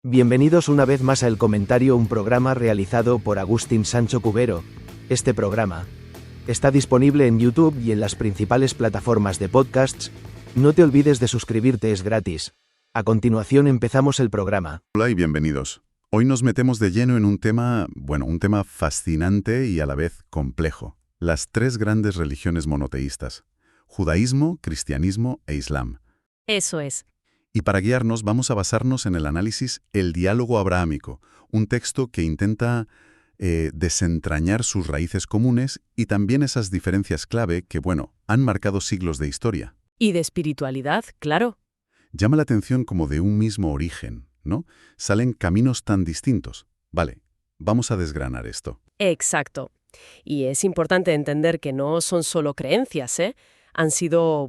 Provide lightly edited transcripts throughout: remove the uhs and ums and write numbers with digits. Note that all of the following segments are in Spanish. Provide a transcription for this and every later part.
Bienvenidos una vez más a El Comentario, un programa realizado por Agustín Sancho Cubero. Este programa está disponible en YouTube y en las principales plataformas de podcasts. No te olvides de suscribirte, es gratis. A continuación empezamos el programa. Hola y bienvenidos. Hoy nos metemos de lleno en un tema fascinante y a la vez complejo. Las tres grandes religiones monoteístas: judaísmo, cristianismo e islam. Eso es. Y para guiarnos vamos a basarnos en el análisis El diálogo abrahámico, un texto que intenta desentrañar sus raíces comunes y también esas diferencias clave que, han marcado siglos de historia. Y de espiritualidad, claro. Llama la atención como de un mismo origen, ¿no? Salen caminos tan distintos. Vale, vamos a desgranar esto. Exacto. Y es importante entender que no son solo creencias, ¿eh? Han sido,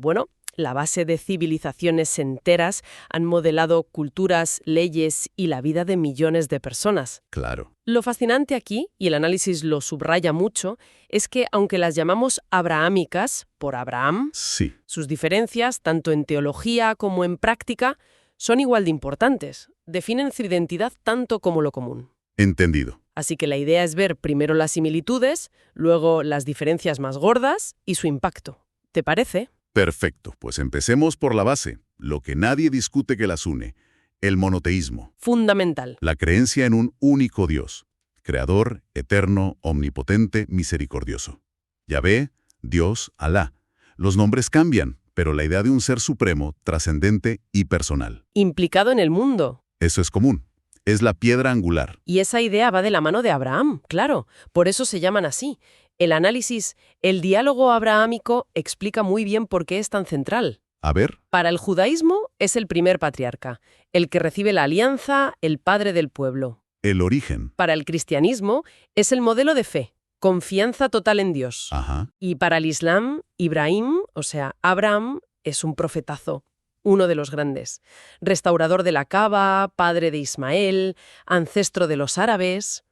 la base de civilizaciones enteras, han modelado culturas, leyes y la vida de millones de personas. Claro. Lo fascinante aquí, y el análisis lo subraya mucho, es que aunque las llamamos abrahámicas, por Abraham, Sí. sus diferencias, tanto en teología como en práctica, son igual de importantes. Definen su identidad tanto como lo común. Entendido. Así que la idea es ver primero las similitudes, luego las diferencias más gordas y su impacto. ¿Te parece? Perfecto, pues empecemos por la base, lo que nadie discute que las une, el monoteísmo. Fundamental. La creencia en un único Dios, creador, eterno, omnipotente, misericordioso. Yahvé, Dios, Alá. Los nombres cambian, pero la idea de un ser supremo, trascendente y personal. Implicado en el mundo. Eso es común. Es la piedra angular. Y esa idea va de la mano de Abraham, claro. Por eso se llaman así. El análisis, el diálogo abrahámico, explica muy bien por qué es tan central. A ver. Para el judaísmo es el primer patriarca, el que recibe la alianza, el padre del pueblo. El origen. Para el cristianismo es el modelo de fe, confianza total en Dios. Ajá. Y para el islam, Ibrahim, o sea, Abraham, es un profetazo, uno de los grandes. Restaurador de la Kaaba, padre de Ismael, ancestro de los árabes.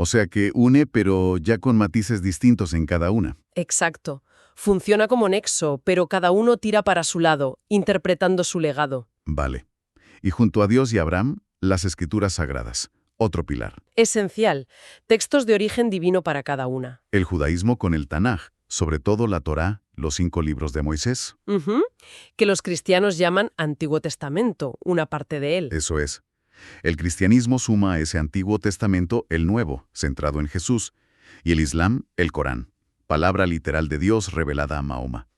O sea que une, pero ya con matices distintos en cada una. Exacto. Funciona como nexo, pero cada uno tira para su lado, interpretando su legado. Vale. Y junto a Dios y Abraham, las escrituras sagradas. Otro pilar. Esencial. Textos de origen divino para cada una. El judaísmo con el Tanaj, sobre todo la Torá, los 5 libros de Moisés. Que los cristianos llaman Antiguo Testamento, una parte de él. Eso es. El cristianismo suma a ese Antiguo Testamento el Nuevo, centrado en Jesús, y el Islam, el Corán, palabra literal de Dios revelada a Mahoma.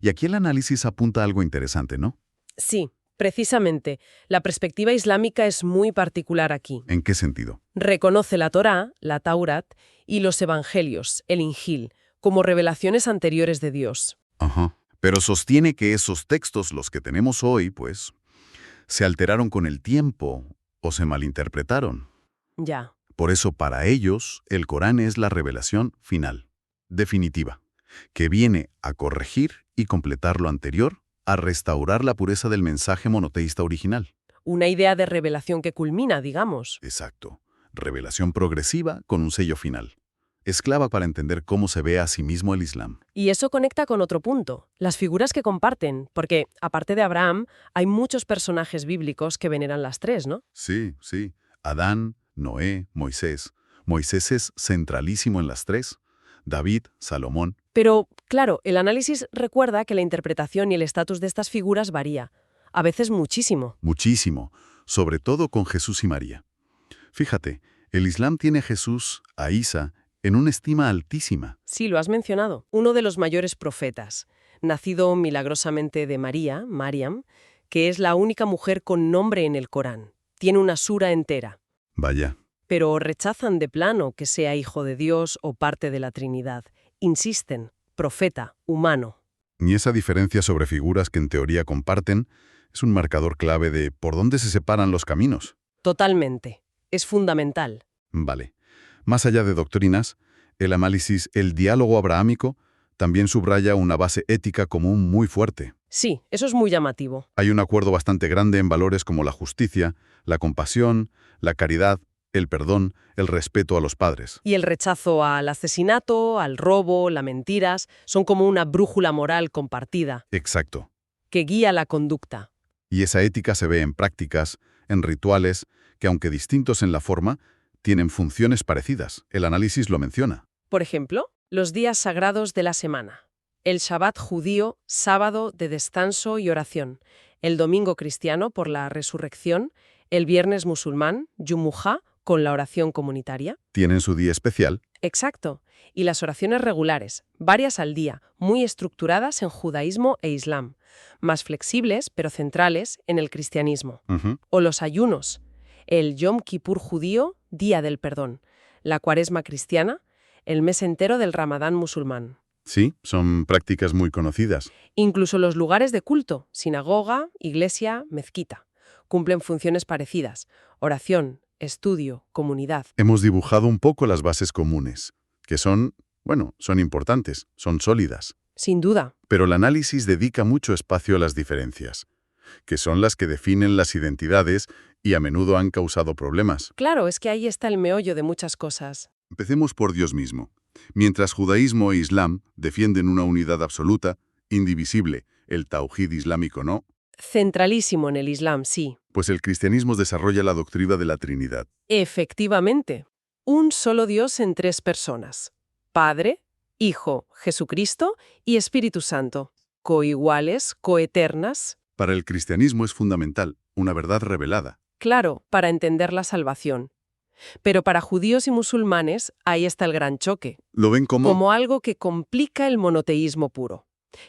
Y aquí el análisis apunta a algo interesante, ¿no? Sí, precisamente. La perspectiva islámica es muy particular aquí. ¿En qué sentido? Reconoce la Torá, la Taurat, y los Evangelios, el Injil, como revelaciones anteriores de Dios. Ajá. Pero sostiene que esos textos, los que tenemos hoy, se alteraron con el tiempo o se malinterpretaron. Ya. Por eso, para ellos, el Corán es la revelación final, definitiva, que viene a corregir y completar lo anterior, a restaurar la pureza del mensaje monoteísta original. Una idea de revelación que culmina, digamos. Exacto. Revelación progresiva con un sello final. Es clave para entender cómo se ve a sí mismo el Islam. Y eso conecta con otro punto, las figuras que comparten, porque, aparte de Abraham, hay muchos personajes bíblicos que veneran las tres, ¿no? Sí. Adán, Noé, Moisés. Moisés es centralísimo en las tres. David, Salomón. Pero, claro, el análisis recuerda que la interpretación y el estatus de estas figuras varía, a veces muchísimo. Muchísimo, sobre todo con Jesús y María. Fíjate, el Islam tiene a Jesús, a Isa, en una estima altísima. Sí, lo has mencionado. Uno de los mayores profetas, nacido milagrosamente de María, Mariam, que es la única mujer con nombre en el Corán. Tiene una sura entera. Vaya. Pero rechazan de plano que sea hijo de Dios o parte de la Trinidad. Insisten, profeta, humano. Y esa diferencia sobre figuras que en teoría comparten es un marcador clave de por dónde se separan los caminos. Totalmente. Es fundamental. Vale. Más allá de doctrinas, el análisis, el diálogo abrahámico, también subraya una base ética común muy fuerte. Sí, eso es muy llamativo. Hay un acuerdo bastante grande en valores como la justicia, la compasión, la caridad, el perdón, el respeto a los padres. Y el rechazo al asesinato, al robo, las mentiras, son como una brújula moral compartida, Exacto. que guía la conducta. Y esa ética se ve en prácticas, en rituales, que aunque distintos en la forma, tienen funciones parecidas. El análisis lo menciona. Por ejemplo, los días sagrados de la semana. El Shabbat judío, sábado de descanso y oración. El domingo cristiano por la resurrección. El viernes musulmán, Jumu'ah, con la oración comunitaria. Tienen su día especial. Exacto. Y las oraciones regulares, varias al día, muy estructuradas en judaísmo e islam. Más flexibles, pero centrales, en el cristianismo. Ujú. O los ayunos. El Yom Kippur judío, Día del Perdón. La Cuaresma cristiana, el mes entero del Ramadán musulmán. Sí, son prácticas muy conocidas. Incluso los lugares de culto, sinagoga, iglesia, mezquita, cumplen funciones parecidas. Oración, estudio, comunidad. Hemos dibujado un poco las bases comunes, que son importantes, son sólidas. Sin duda. Pero el análisis dedica mucho espacio a las diferencias, que son las que definen las identidades y a menudo han causado problemas. Claro, es que ahí está el meollo de muchas cosas. Empecemos por Dios mismo. Mientras judaísmo e islam defienden una unidad absoluta, indivisible, el tauhid islámico no, Centralísimo en el Islam, sí. pues el cristianismo desarrolla la doctrina de la Trinidad. Efectivamente. Un solo Dios en tres personas. Padre, Hijo, Jesucristo y Espíritu Santo. Coiguales, coeternas. Para el cristianismo es fundamental, una verdad revelada. Claro, para entender la salvación. Pero para judíos y musulmanes, ahí está el gran choque. ¿Lo ven Como algo que complica el monoteísmo puro,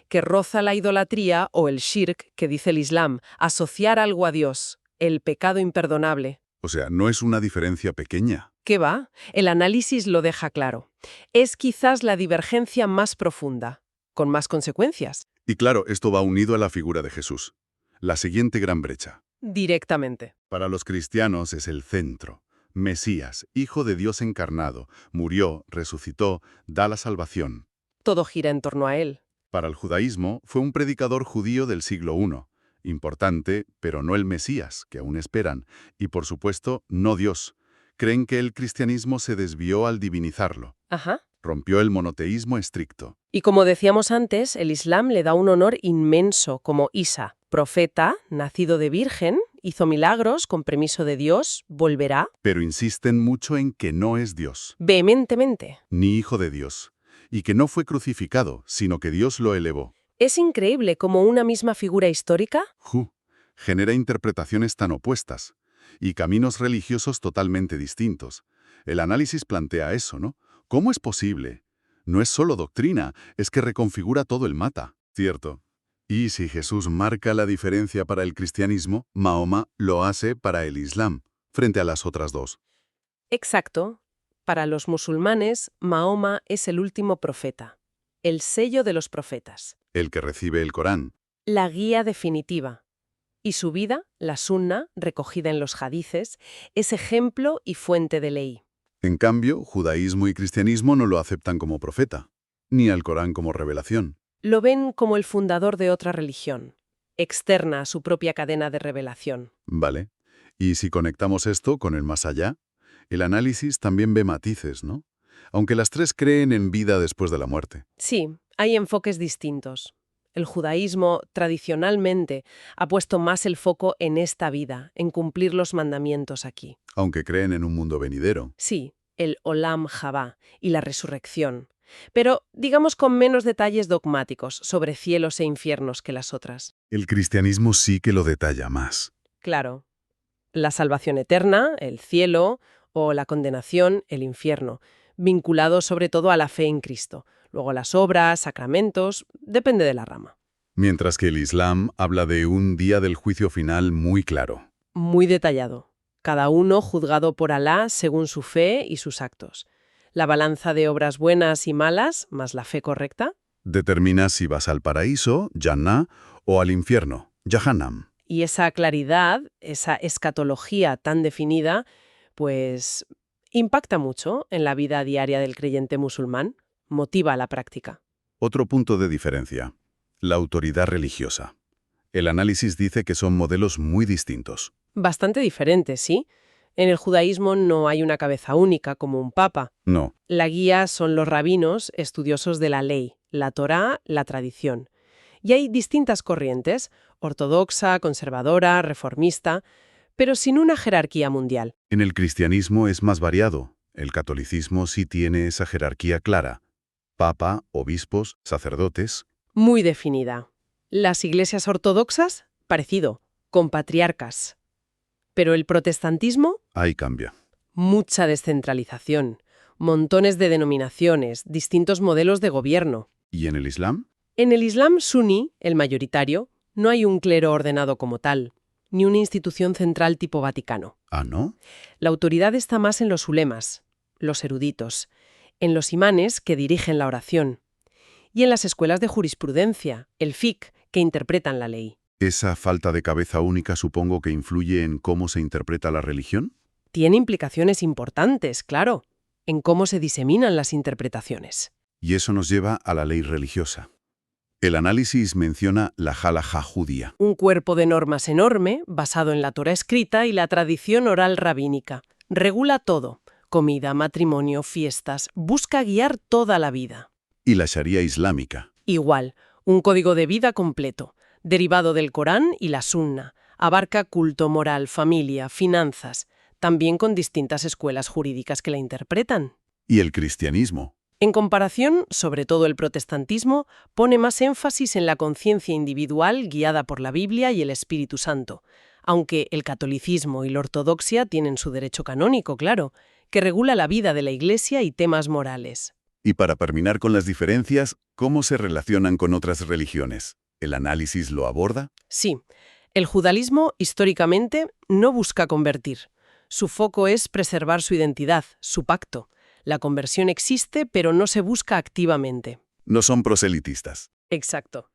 que roza la idolatría o el shirk, que dice el Islam, asociar algo a Dios, el pecado imperdonable. O sea, no es una diferencia pequeña. ¿Qué va? El análisis lo deja claro. Es quizás la divergencia más profunda, con más consecuencias. Y claro, esto va unido a la figura de Jesús. La siguiente gran brecha. Directamente. Para los cristianos es el centro. Mesías, Hijo de Dios encarnado, murió, resucitó, da la salvación. Todo gira en torno a él. Para el judaísmo fue un predicador judío del siglo I. Importante, pero no el Mesías, que aún esperan. Y por supuesto, no Dios. Creen que el cristianismo se desvió al divinizarlo. Ajá. Rompió el monoteísmo estricto. Y como decíamos antes, el Islam le da un honor inmenso, como Isa, profeta, nacido de virgen, hizo milagros, con permiso de Dios, volverá. Pero insisten mucho en que no es Dios, Vehementemente. ni Hijo de Dios, y que no fue crucificado, sino que Dios lo elevó. Es increíble cómo una misma figura histórica Genera interpretaciones tan opuestas y caminos religiosos totalmente distintos. El análisis plantea eso, ¿no? ¿Cómo es posible? No es solo doctrina, es que reconfigura todo el mata. Cierto. Y si Jesús marca la diferencia para el cristianismo, Mahoma lo hace para el Islam, frente a las otras dos. Exacto. Para los musulmanes, Mahoma es el último profeta, el sello de los profetas, El que recibe el Corán. la guía definitiva. Y su vida, la sunna, recogida en los hadices, es ejemplo y fuente de ley. En cambio, judaísmo y cristianismo no lo aceptan como profeta, ni al Corán como revelación. Lo ven como el fundador de otra religión, externa a su propia cadena de revelación. Vale. Y si conectamos esto con el más allá, el análisis también ve matices, ¿no? Aunque las tres creen en vida después de la muerte. Sí, hay enfoques distintos. El judaísmo, tradicionalmente, ha puesto más el foco en esta vida, en cumplir los mandamientos aquí. Aunque creen en un mundo venidero. Sí, el Olam Jabá y la resurrección. Pero, digamos, con menos detalles dogmáticos sobre cielos e infiernos que las otras. El cristianismo sí que lo detalla más. Claro, la salvación eterna, el cielo, o la condenación, el infierno, vinculado sobre todo a la fe en Cristo. Luego las obras, sacramentos, depende de la rama. Mientras que el Islam habla de un día del juicio final muy claro. Muy detallado. Cada uno juzgado por Alá según su fe y sus actos. La balanza de obras buenas y malas, más la fe correcta. Determina si vas al paraíso, Jannah, o al infierno, Jahannam. Y esa claridad, esa escatología tan definida, pues impacta mucho en la vida diaria del creyente musulmán, motiva la práctica. Otro punto de diferencia, la autoridad religiosa. El análisis dice que son modelos muy distintos. Bastante diferente, ¿sí? En el judaísmo no hay una cabeza única como un papa. No, La guía son los rabinos, estudiosos de la ley, la Torá, la tradición. Y hay distintas corrientes, ortodoxa, conservadora, reformista, pero sin una jerarquía mundial. En el cristianismo es más variado. El catolicismo sí tiene esa jerarquía clara. Papa, obispos, sacerdotes. Muy definida. Las iglesias ortodoxas, parecido, con patriarcas. Pero el protestantismo, Ahí cambia. mucha descentralización, montones de denominaciones, distintos modelos de gobierno. ¿Y en el Islam? En el Islam suní, el mayoritario, no hay un clero ordenado como tal, ni una institución central tipo Vaticano. Ah, ¿no? La autoridad está más en los ulemas, los eruditos, en los imanes que dirigen la oración, y en las escuelas de jurisprudencia, el fiqh, que interpretan la ley. ¿Esa falta de cabeza única supongo que influye en cómo se interpreta la religión? Tiene implicaciones importantes, claro, en cómo se diseminan las interpretaciones. Y eso nos lleva a la ley religiosa. El análisis menciona la halajá judía. Un cuerpo de normas enorme, basado en la Torá escrita y la tradición oral rabínica. Regula todo: comida, matrimonio, fiestas. Busca guiar toda la vida. Y la sharía islámica. Igual, un código de vida completo, derivado del Corán y la Sunna. Abarca culto, moral, familia, finanzas, también con distintas escuelas jurídicas que la interpretan. Y el cristianismo. En comparación, sobre todo el protestantismo, pone más énfasis en la conciencia individual guiada por la Biblia y el Espíritu Santo, aunque el catolicismo y la ortodoxia tienen su derecho canónico, claro, que regula la vida de la Iglesia y temas morales. Y para terminar con las diferencias, ¿cómo se relacionan con otras religiones? ¿El análisis lo aborda? Sí, el judaísmo, históricamente, no busca convertir. Su foco es preservar su identidad, su pacto. La conversión existe, pero no se busca activamente. No son proselitistas. Exacto.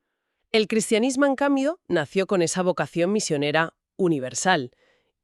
El cristianismo, en cambio, nació con esa vocación misionera universal.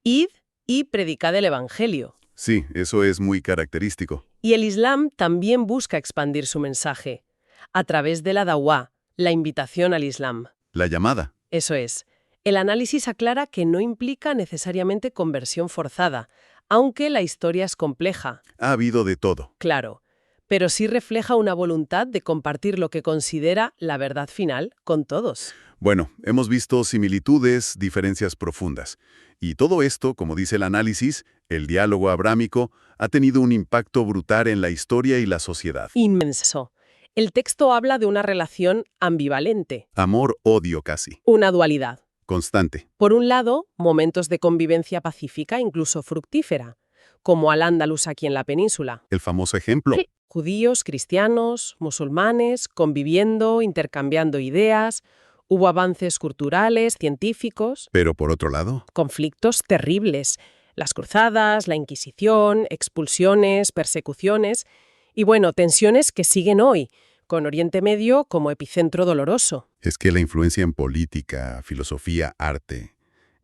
Id y predicad el Evangelio. Sí, eso es muy característico. Y el Islam también busca expandir su mensaje, a través de la dawá, la invitación al Islam. La llamada. Eso es. El análisis aclara que no implica necesariamente conversión forzada, aunque la historia es compleja. Ha habido de todo. Claro, pero sí refleja una voluntad de compartir lo que considera la verdad final con todos. Bueno, hemos visto similitudes, diferencias profundas. Y todo esto, como dice el análisis, el diálogo abrámico, ha tenido un impacto brutal en la historia y la sociedad. Inmenso. El texto habla de una relación ambivalente, Amor-odio casi. una dualidad. Constante. Por un lado, momentos de convivencia pacífica, incluso fructífera, como Al-Ándalus aquí en la península. El famoso ejemplo. Sí. Judíos, cristianos, musulmanes, conviviendo, intercambiando ideas. Hubo avances culturales, científicos, Pero por otro lado, conflictos terribles. Las cruzadas, la Inquisición, expulsiones, persecuciones y, bueno, tensiones que siguen hoy, con Oriente Medio como epicentro doloroso. es que la influencia en política, filosofía, arte,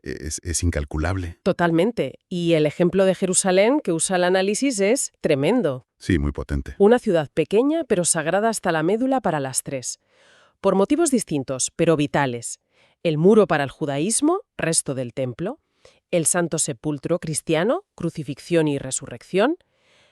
es incalculable. Totalmente. Y el ejemplo de Jerusalén que usa el análisis es tremendo. Sí, muy potente. Una ciudad pequeña pero sagrada hasta la médula para las tres. Por motivos distintos, pero vitales. El muro para el judaísmo, resto del templo. El Santo Sepulcro cristiano, crucifixión y resurrección.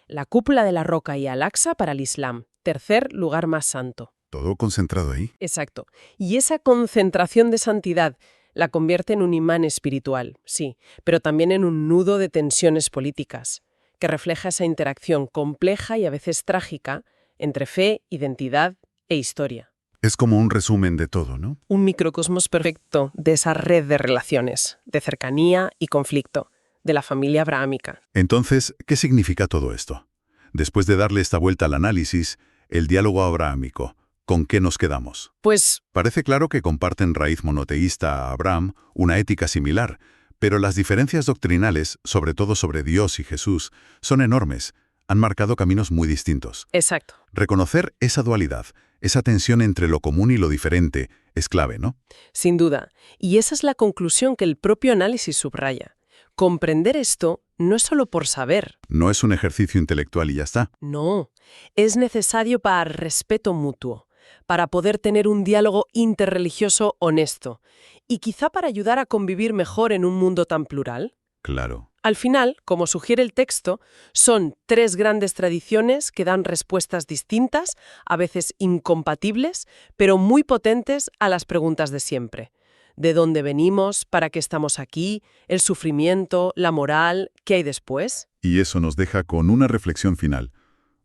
La cúpula de la Roca y Al-Aqsa para el Islam, tercer lugar más santo. Todo concentrado ahí. Exacto. Y esa concentración de santidad la convierte en un imán espiritual, sí, pero también en un nudo de tensiones políticas, que refleja esa interacción compleja y a veces trágica entre fe, identidad e historia. Es como un resumen de todo, ¿no? Un microcosmos perfecto de esa red de relaciones, de cercanía y conflicto, de la familia abrahámica. Entonces, ¿qué significa todo esto? Después de darle esta vuelta al análisis, el diálogo abrahámico, ¿con qué nos quedamos? Pues, Parece claro que comparten raíz monoteísta a Abraham, una ética similar, pero las diferencias doctrinales, sobre todo sobre Dios y Jesús, son enormes. Han marcado caminos muy distintos. exacto. Reconocer esa dualidad, esa tensión entre lo común y lo diferente, es clave, ¿no? Sin duda. Y esa es la conclusión que el propio análisis subraya. Comprender esto no es solo por saber. No es un ejercicio intelectual y ya está. No. Es necesario para respeto mutuo, para poder tener un diálogo interreligioso honesto y quizá para ayudar a convivir mejor en un mundo tan plural. Claro. Al final, como sugiere el texto, son tres grandes tradiciones que dan respuestas distintas, a veces incompatibles, pero muy potentes a las preguntas de siempre. ¿De dónde venimos? ¿Para qué estamos aquí? ¿El sufrimiento? ¿La moral? ¿Qué hay después? Y eso nos deja con una reflexión final,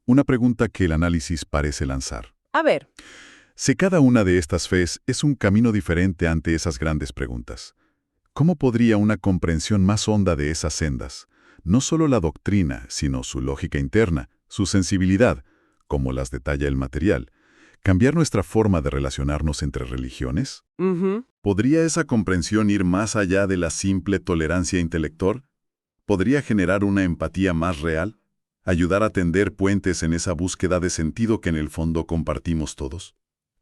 una pregunta que el análisis parece lanzar. A ver. Si cada una de estas fes es un camino diferente ante esas grandes preguntas, ¿cómo podría una comprensión más honda de esas sendas, no solo la doctrina, sino su lógica interna, su sensibilidad, como las detalla el material, cambiar nuestra forma de relacionarnos entre religiones? ¿Podría esa comprensión ir más allá de la simple tolerancia intelectual? ¿Podría generar una empatía más real? ¿Ayudar a tender puentes en esa búsqueda de sentido que en el fondo compartimos todos?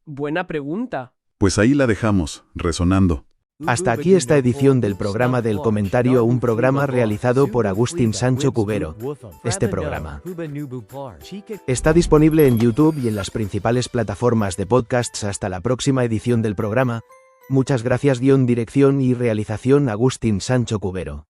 Buena pregunta. Pues ahí la dejamos, resonando. Hasta aquí esta edición del programa del comentario, un programa realizado por Agustín Sancho Cubero. Este programa está disponible en YouTube y en las principales plataformas de podcasts. Hasta la próxima edición del programa. Muchas gracias. Dirección y realización Agustín Sancho Cubero.